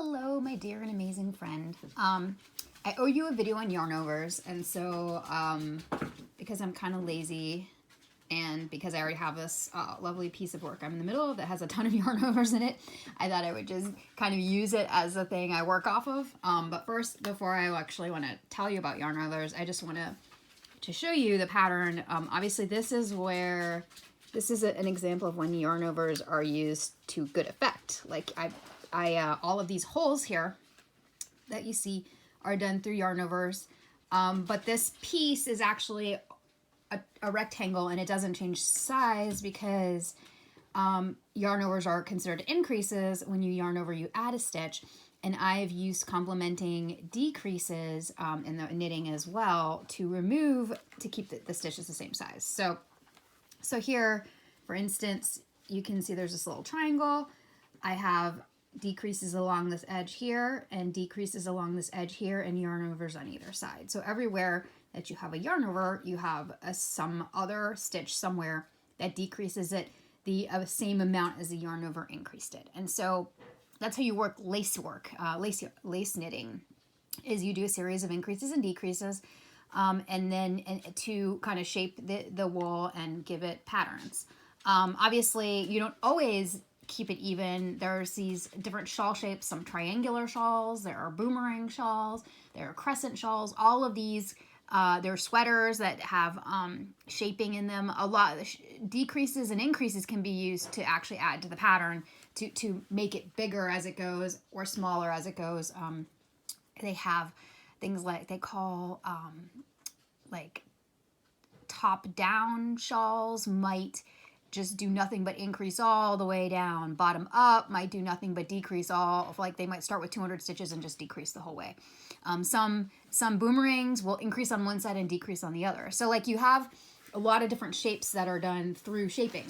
Hello, my dear and amazing friend. I owe you a video on Yarnovers, and so because I'm kind of lazy and because I already have this lovely piece of work I'm in the middle of that has a ton of Yarnovers in it, I thought I would just kind of use it as a thing I work off of. But first, before I actually want to tell you about Yarnovers, I just want to show you the pattern. Obviously, this is an example of when Yarnovers are used to good effect. Like all of these holes here that you see are done through Yarnovers, but this piece is actually a rectangle and it doesn't change size because Yarnovers are considered increases. When you yarn over, you add a stitch, and I've used complementing decreases in the knitting as well to keep the stitches the same size. So here, for instance, you can see there's this little triangle. I have decreases along this edge here and decreases along this edge here and Yarnovers on either side. So everywhere that you have a yarnover, you have some other stitch somewhere that decreases it the same amount as the yarnover increased it. And so that's how you work lace lace knitting, is you do a series of increases and decreases and to kind of shape the wool and give it patterns. Obviously, you don't always keep it even. There's these different shawl shapes, some triangular shawls, there are boomerang shawls, there are crescent shawls, all of these. There are sweaters that have shaping in them. A lot of decreases and increases can be used to actually add to the pattern to make it bigger as it goes or smaller as it goes. They have things like they call like top-down shawls might just do nothing but increase all the way down. Bottom up might do nothing but decrease all. Like they might start with 200 stitches and just decrease the whole way. Some boomerangs will increase on one side and decrease on the other. So like you have a lot of different shapes that are done through shaping.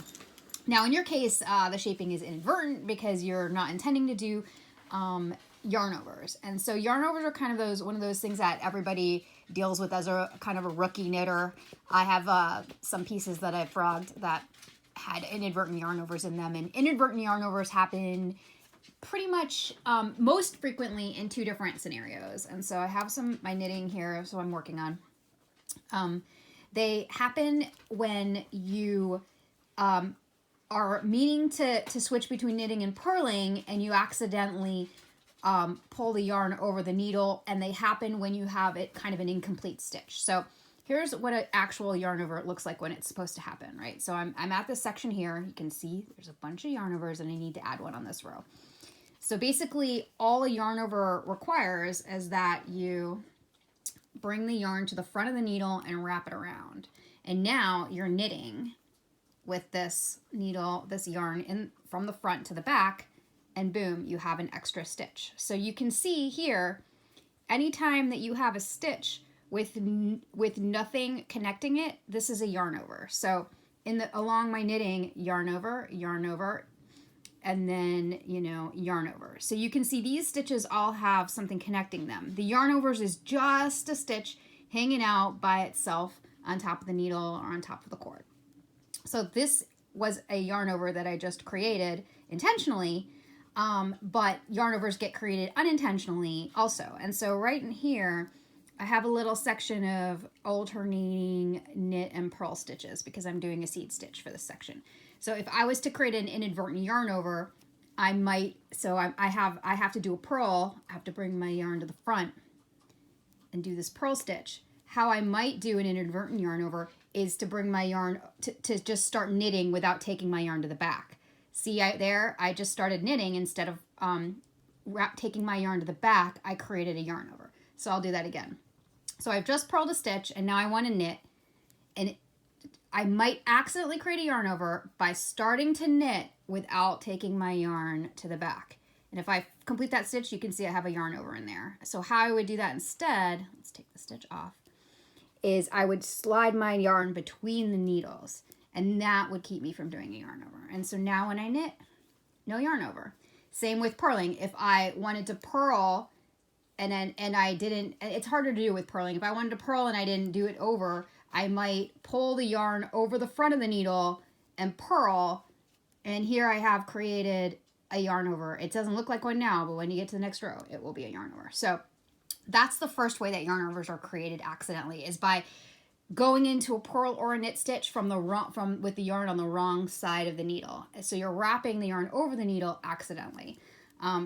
Now in your case, the shaping is inadvertent because you're not intending to do yarnovers. And so yarnovers are kind of one of those things that everybody deals with as a kind of a rookie knitter. I have some pieces that I've frogged that had inadvertent yarnovers in them, and inadvertent yarnovers happen pretty much most frequently in two different scenarios. And so I have my knitting here, so I'm working on. They happen when you are meaning to switch between knitting and purling, and you accidentally pull the yarn over the needle, and they happen when you have it kind of an incomplete stitch. So here's what an actual yarnover looks like when it's supposed to happen, right? So I'm at this section here. You can see there's a bunch of yarnovers, and I need to add one on this row. So basically, all a yarnover requires is that you bring the yarn to the front of the needle and wrap it around. And now you're knitting with this yarn in from the front to the back, and boom, you have an extra stitch. So you can see here, anytime that you have a stitch with nothing connecting it, this is a yarn over. So along my knitting, yarn over, and then, yarn over. So you can see these stitches all have something connecting them. The yarn overs is just a stitch hanging out by itself on top of the needle or on top of the cord. So this was a yarn over that I just created intentionally, but yarn overs get created unintentionally also. And so right in here, I have a little section of alternating knit and purl stitches because I'm doing a seed stitch for this section. So if I was to create an inadvertent yarn over, I have to do a purl. I have to bring my yarn to the front and do this purl stitch. How I might do an inadvertent yarn over is to bring my yarn to just start knitting without taking my yarn to the back. See, I just started knitting instead of taking my yarn to the back. I created a yarn over. So I'll do that again. So I've just purled a stitch and now I want to knit, and I might accidentally create a yarn over by starting to knit without taking my yarn to the back. And if I complete that stitch, you can see I have a yarn over in there. So how I would do that instead, let's take the stitch off, is I would slide my yarn between the needles, and that would keep me from doing a yarn over. And so now when I knit, no yarn over. Same with purling. If I wanted to purl and I didn't, it's harder to do with purling. If I wanted to purl and I didn't do it over, I might pull the yarn over the front of the needle and purl, and here I have created a yarn over. It doesn't look like one now, but when you get to the next row, it will be a yarn over. So that's the first way that yarn overs are created accidentally, is by going into a purl or a knit stitch with the yarn on the wrong side of the needle. So you're wrapping the yarn over the needle accidentally.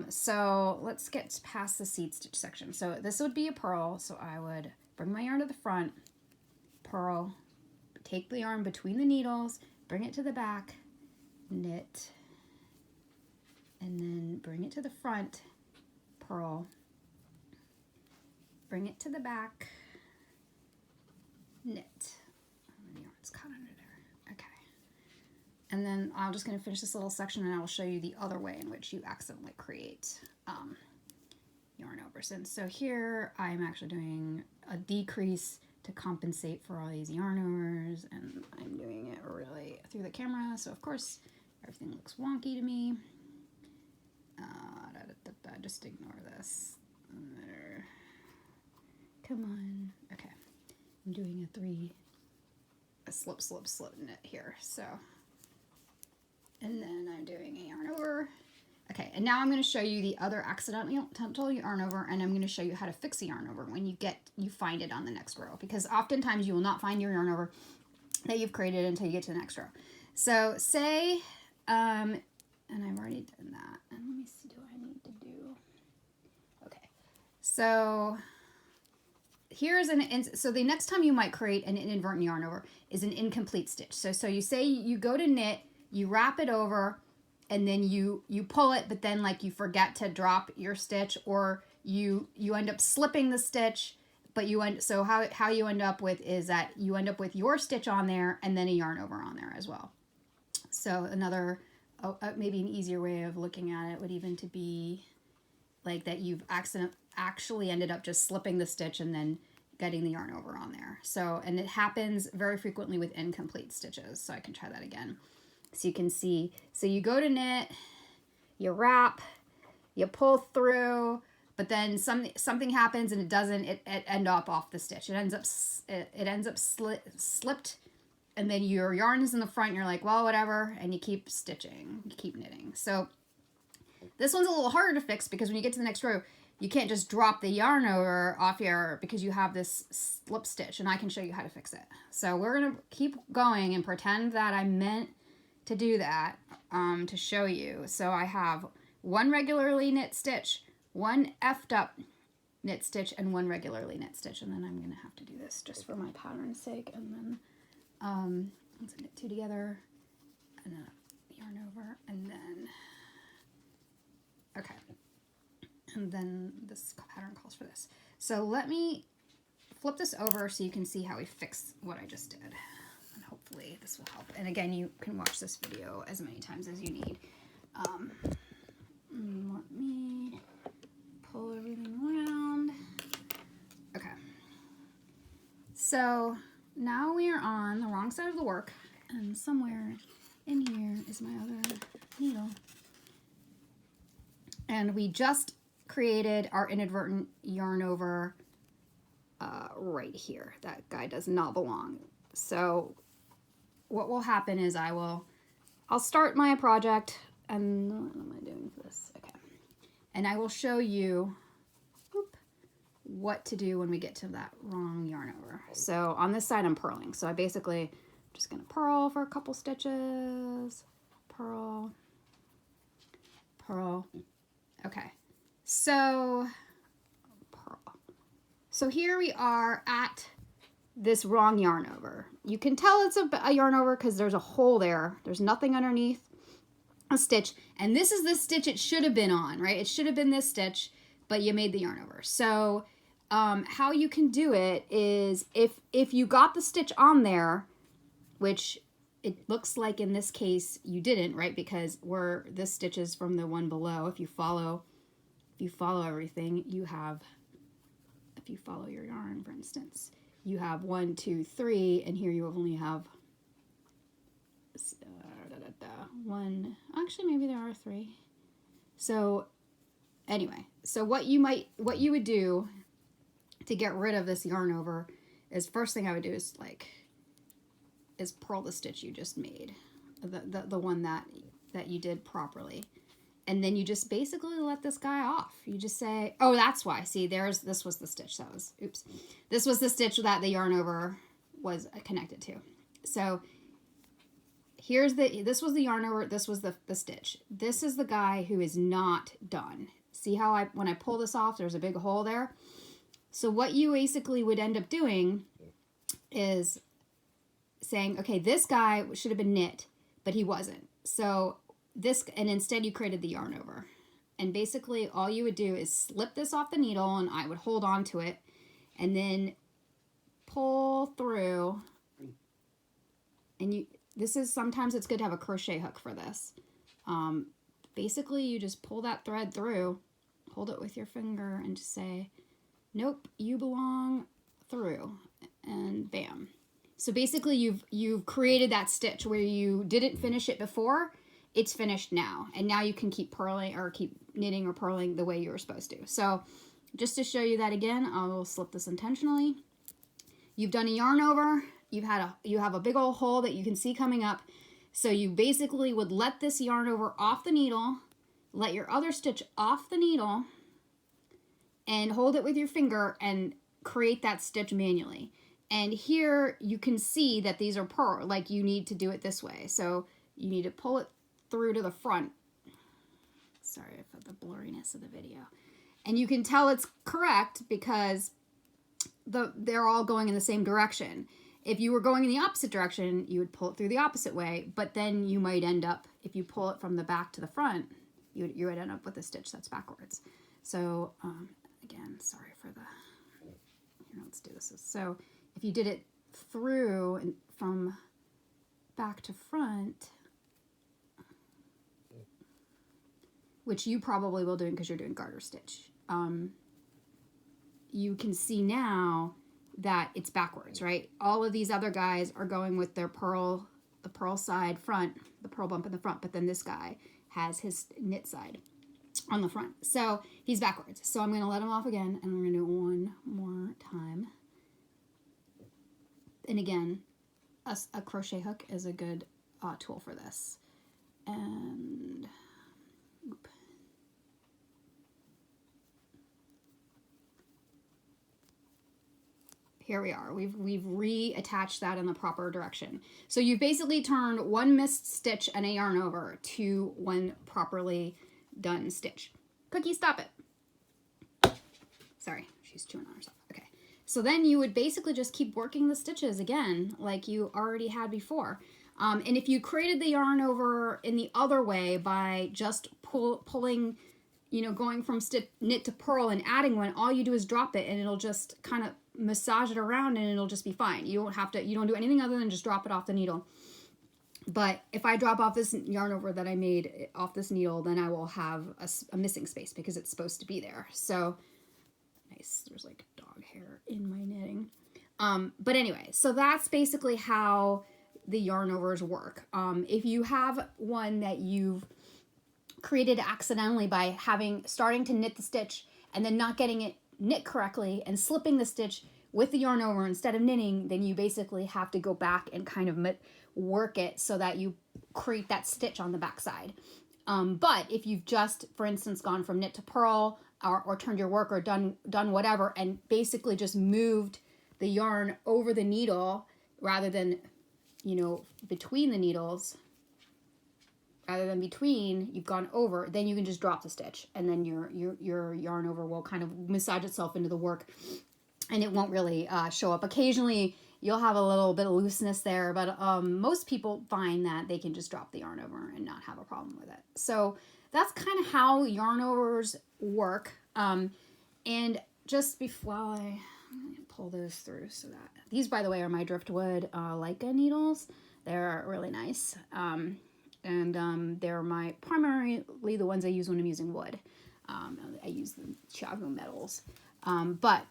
So let's get past the seed stitch section. So this would be a purl. So I would bring my yarn to the front, purl, take the yarn between the needles, bring it to the back, knit, and then bring it to the front, purl, bring it to the back, knit. The yarn's caught under there. Okay. And then I'm just going to finish this little section and I will show you the other way in which you accidentally create yarn overs. And so here I'm actually doing a decrease to compensate for all these yarn overs, and I'm doing it really through the camera, so of course everything looks wonky to me. Just ignore this. There. Come on. Okay. I'm doing a slip, slip, slip knit here. So, and then I'm doing a yarn over. Okay, and now I'm going to show you the other accidental yarn over, and I'm going to show you how to fix a yarn over when you find it on the next row, because oftentimes you will not find your yarn over that you've created until you get to the next row. So say, and I've already done that, and let me see, do I need to do, okay, so here's so the next time you might create an inadvertent yarn over is an incomplete stitch. So you say you go to knit, you wrap it over, and then you pull it, but then like you forget to drop your stitch, or you end up slipping the stitch, but so how you end up with is that you end up with your stitch on there and then a yarn over on there as well. So another, maybe an easier way of looking at it would even to be like that you've actually ended up just slipping the stitch and then getting the yarn over on there. So, and it happens very frequently with incomplete stitches. So I can try that again. So you can see, so you go to knit, you wrap, you pull through, but then something happens and it end up off the stitch. It ends up slipped, and then your yarn is in the front and you're like, well, whatever, and you keep stitching, you keep knitting. So this one's a little harder to fix because when you get to the next row, you can't just drop the yarn over off here because you have this slip stitch, and I can show you how to fix it. So we're gonna keep going and pretend that I meant to do that to show you. So I have one regularly knit stitch, one effed up knit stitch, and one regularly knit stitch, and then I'm gonna have to do this just for my pattern's sake, and then let's knit two together and a yarn over, and then okay, and then this pattern calls for this. So let me flip this over so you can see how we fix what I just did. And hopefully this will help. And again, you can watch this video as many times as you need. Let me pull everything around. Okay. So now we are on the wrong side of the work, and somewhere in here is my other needle. And we just created our inadvertent yarn over right here. That guy does not belong. So what will happen is I'll start my project, and what am I doing for this? Okay. And I will show you what to do when we get to that wrong yarn over. So on this side I'm purling. So I basically just gonna purl for a couple stitches, purl, purl. Okay. So purl. So here we are at this wrong yarn over. You can tell it's a yarn over because there's a hole there. There's nothing underneath a stitch. And this is the stitch it should have been on, right? It should have been this stitch, but you made the yarn over. So how you can do it is if you got the stitch on there, which it looks like in this case you didn't, right? Because this stitch is from the one below. If you follow everything, you have, if you follow your yarn, for instance, you have 1, 2, 3, and here you only have one. Actually, maybe there are 3. So anyway, so what you would do to get rid of this yarn over is, first thing I would do is purl the stitch you just made, the one that you did properly, And then you just basically let this guy off. You just say, oh, that's why. See, this was the stitch that was, oops. This was the stitch that the yarn over was connected to. So this was the yarn over, this was the stitch. This is the guy who is not done. See how when I pull this off, there's a big hole there? So what you basically would end up doing is saying, okay, this guy should have been knit, but he wasn't. So and instead you created the yarn over. And basically all you would do is slip this off the needle, and I would hold on to it and then pull through. And sometimes it's good to have a crochet hook for this. Basically you just pull that thread through, hold it with your finger, and just say, nope, you belong through, and bam. So basically you've created that stitch where you didn't finish it before. It's finished now, and now you can keep purling or keep knitting or purling the way you were supposed to. So just to show you that again, I'll slip this intentionally. You've done a yarn over. You have a big old hole that you can see coming up. So you basically would let this yarn over off the needle, let your other stitch off the needle, and hold it with your finger and create that stitch manually. And here you can see that these are purl, like you need to do it this way. So you need to pull it through to the front. Sorry for the blurriness of the video. And you can tell it's correct because they're all going in the same direction. If you were going in the opposite direction, you would pull it through the opposite way, but then you might end up, if you pull it from the back to the front, you would end up with a stitch that's backwards. So again, sorry for here, let's do this. So if you did it through and from back to front, which you probably will do because you're doing garter stitch, you can see now that it's backwards, right? All of these other guys are going with their the purl side front, the purl bump in the front, but then this guy has his knit side on the front. So he's backwards. So I'm going to let him off again, and we're going to do it one more time. And again, a crochet hook is a good tool for this. And whoop. Here we are. We've reattached that in the proper direction. So you've basically turned one missed stitch and a yarn over to one properly done stitch. Cookie, stop it. Sorry, she's chewing on herself. Okay. So then you would basically just keep working the stitches again like you already had before. And if you created the yarn over in the other way by just pulling, going from knit to purl and adding one, all you do is drop it and it'll just kind of massage it around and it'll just be fine. You don't do anything other than just drop it off the needle. But if I drop off this yarn over that I made off this needle, then I will have a missing space because it's supposed to be there. So nice. There's like dog hair in my knitting. But anyway, so that's basically how the yarn overs work. If you have one that you've created accidentally by starting to knit the stitch and then not getting it knit correctly and slipping the stitch with the yarn over instead of knitting, then you basically have to go back and kind of work it so that you create that stitch on the back side. But if you've just, for instance, gone from knit to purl or turned your work or done whatever and basically just moved the yarn over the needle rather than, between the needles, you've gone over, then you can just drop the stitch and then your yarn over will kind of massage itself into the work and it won't really show up. Occasionally you'll have a little bit of looseness there, but most people find that they can just drop the yarn over and not have a problem with it. So that's kind of how yarn overs work. And just before I'm going to pull those through so that these, by the way, are my driftwood Leica needles. They're really nice. And they're primarily the ones I use when I'm using wood. I use the Chiago metals. But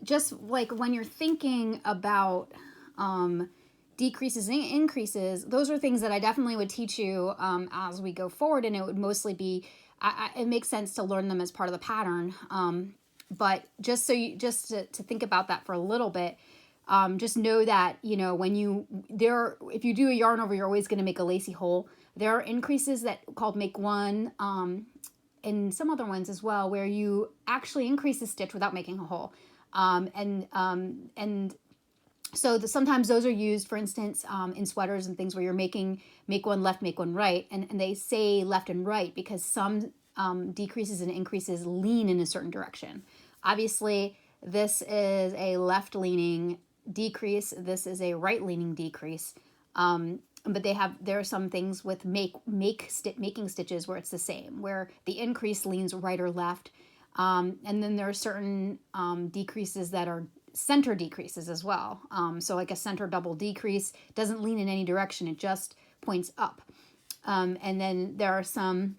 just like when you're thinking about decreases and increases, those are things that I definitely would teach you as we go forward, and it would mostly be, it makes sense to learn them as part of the pattern. But just to think about that for a little bit, just know that, if you do a yarn over, you're always going to make a lacy hole. There are increases that called make one, and some other ones as well, where you actually increase the stitch without making a hole. And so sometimes those are used, for instance, in sweaters and things where you're making make one left, make one right. And they say left and right because some decreases and increases lean in a certain direction. Obviously, this is a left-leaning decrease. This is a right-leaning decrease. But there are some things with making stitches where it's the same, where the increase leans right or left. And then there are certain decreases that are center decreases as well. So like a center double decrease doesn't lean in any direction. It just points up. And then there are some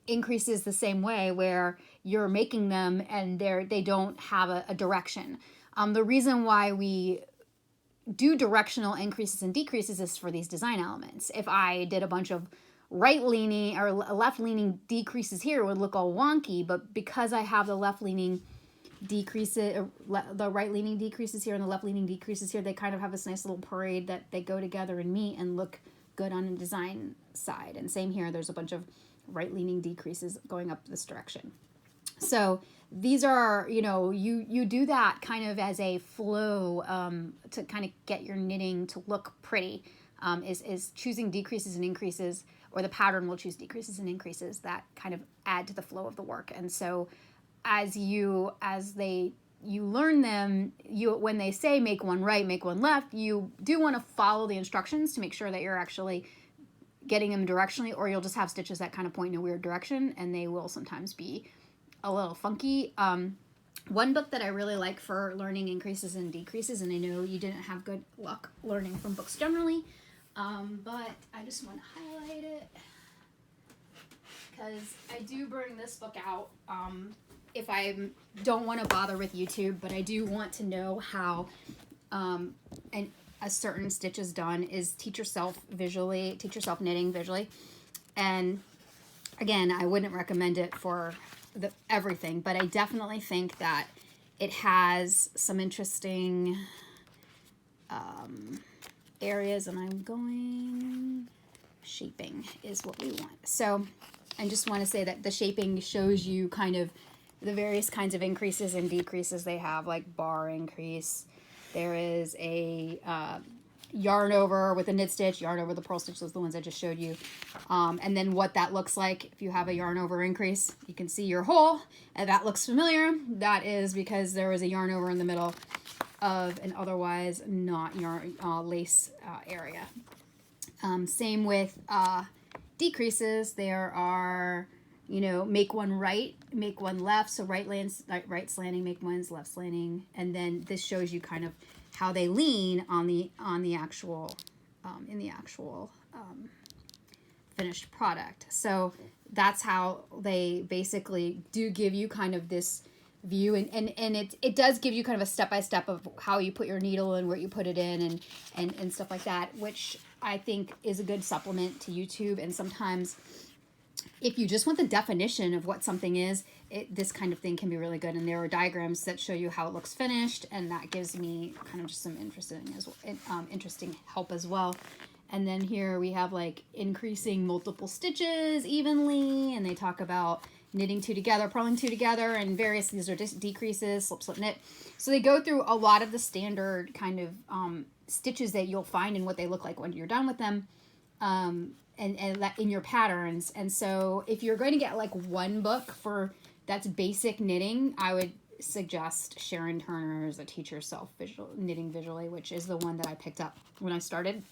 increases the same way where you're making them and they don't have a direction. The reason why we do directional increases and decreases is for these design elements. If I did a bunch of right-leaning or left-leaning decreases here, it would look all wonky, but because I have the left-leaning decreases, the right-leaning decreases here and the left-leaning decreases here, they kind of have this nice little parade that they go together and meet and look good on the design side. And same here, there's a bunch of right-leaning decreases going up this direction. So these are, you do that kind of as a flow to kind of get your knitting to look pretty, is choosing decreases and increases, or the pattern will choose decreases and increases that kind of add to the flow of the work. And so as you learn them, when they say make one right, make one left, you do want to follow the instructions to make sure that you're actually getting them directionally, or you'll just have stitches that kind of point in a weird direction, and they will sometimes be a little funky. One book that I really like for learning increases and decreases, and I know you didn't have good luck learning from books generally, but I just want to highlight it because I do bring this book out if I don't want to bother with YouTube, but I do want to know how a certain stitch is done. Is teach yourself knitting visually. And again, I wouldn't recommend it for everything, but I definitely think that it has some interesting areas, and I'm going shaping is what we want. So I just want to say that the shaping shows you kind of the various kinds of increases and decreases they have, like bar increase. There is a yarn over with a knit stitch, yarn over the purl stitch, those are the ones I just showed you. And then what that looks like if you have a yarn over increase, you can see your hole, and that looks familiar. That is because there was a yarn over in the middle of an otherwise not yarn lace area. Same with decreases. There are, make one right, make one left. So right slanting, make one's left slanting, and then this shows you kind of how they lean on the actual in the actual finished product. So that's how they basically do give you kind of this view, and it does give you kind of a step-by-step of how you put your needle and where you put it in and stuff like that, which I think is a good supplement to YouTube. And sometimes if you just want the definition of what something is, this kind of thing can be really good. And there are diagrams that show you how it looks finished, and that gives me kind of just some interesting help as well. And then here we have like increasing multiple stitches evenly, and they talk about knitting two together, purling two together, and various, these are just decreases, slip, slip, knit. So they go through a lot of the standard kind of stitches that you'll find and what they look like when you're done with them. And that in your patterns. And so if you're going to get like one book that's basic knitting, I would suggest Sharon Turner's A Teach Yourself Knitting Visually, which is the one that I picked up when I started.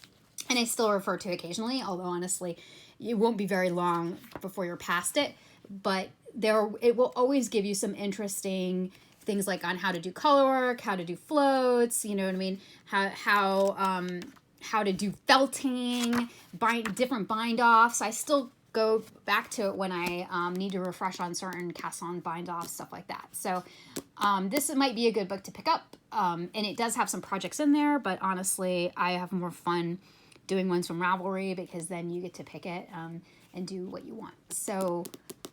And I still refer to occasionally, although honestly, it won't be very long before you're past it. But it will always give you some interesting things like on how to do color work, how to do floats, you know what I mean? How to do felting, different bind-offs. I still go back to it when I need to refresh on certain cast-on bind-offs, stuff like that. So this might be a good book to pick up. And it does have some projects in there, but honestly, I have more fun doing ones from Ravelry because then you get to pick it and do what you want. So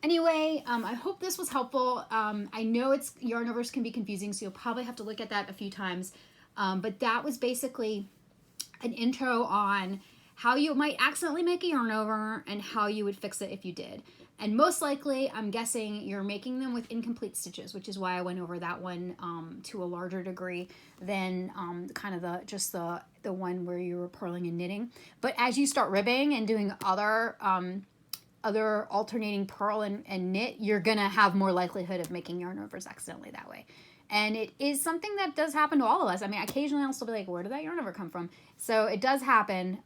anyway, I hope this was helpful. I know Yarnovers can be confusing, so you'll probably have to look at that a few times. But that was basically an intro on how you might accidentally make a yarn over, and how you would fix it if you did. And most likely, I'm guessing you're making them with incomplete stitches, which is why I went over that one to a larger degree than kind of the one where you were purling and knitting. But as you start ribbing and doing other alternating purl and knit, you're gonna have more likelihood of making yarn overs accidentally that way. And it is something that does happen to all of us. I mean, occasionally I'll still be like, where did that yarn over come from? So it does happen.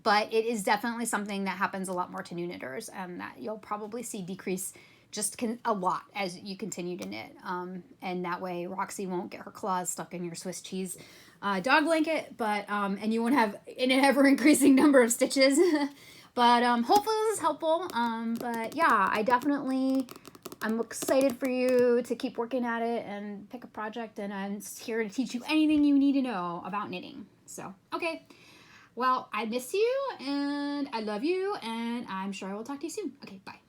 But it is definitely something that happens a lot more to new knitters, and that you'll probably see decrease just a lot as you continue to knit. And that way Roxy won't get her claws stuck in your Swiss cheese dog blanket, but and you won't have an ever increasing number of stitches. But hopefully this is helpful. But yeah, I'm excited for you to keep working at it and pick a project, and I'm here to teach you anything you need to know about knitting. So, okay. Well, I miss you, and I love you, and I'm sure I will talk to you soon. Okay, bye.